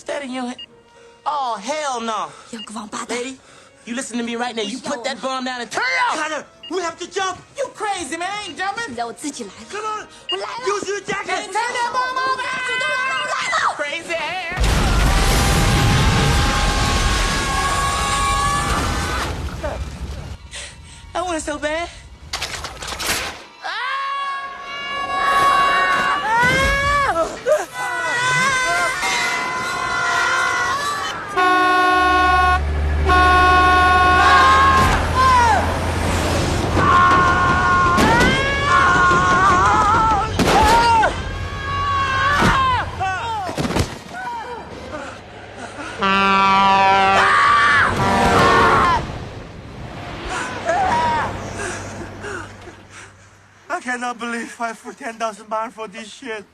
that in your head? Oh, hell no. 养个王八蛋！ Lady, you listen to me right now. You put that bomb down and turn it off. Connor, we have to jump. You crazy, man. I ain't 现 jumping. 在我自己来了， Come on. 我来了！ Use your Hey, jacket. turn that bomb off. 主动让我来了！ Crazy ass. I want it so bad. I cannot believe I put 10,000 pounds for this shit.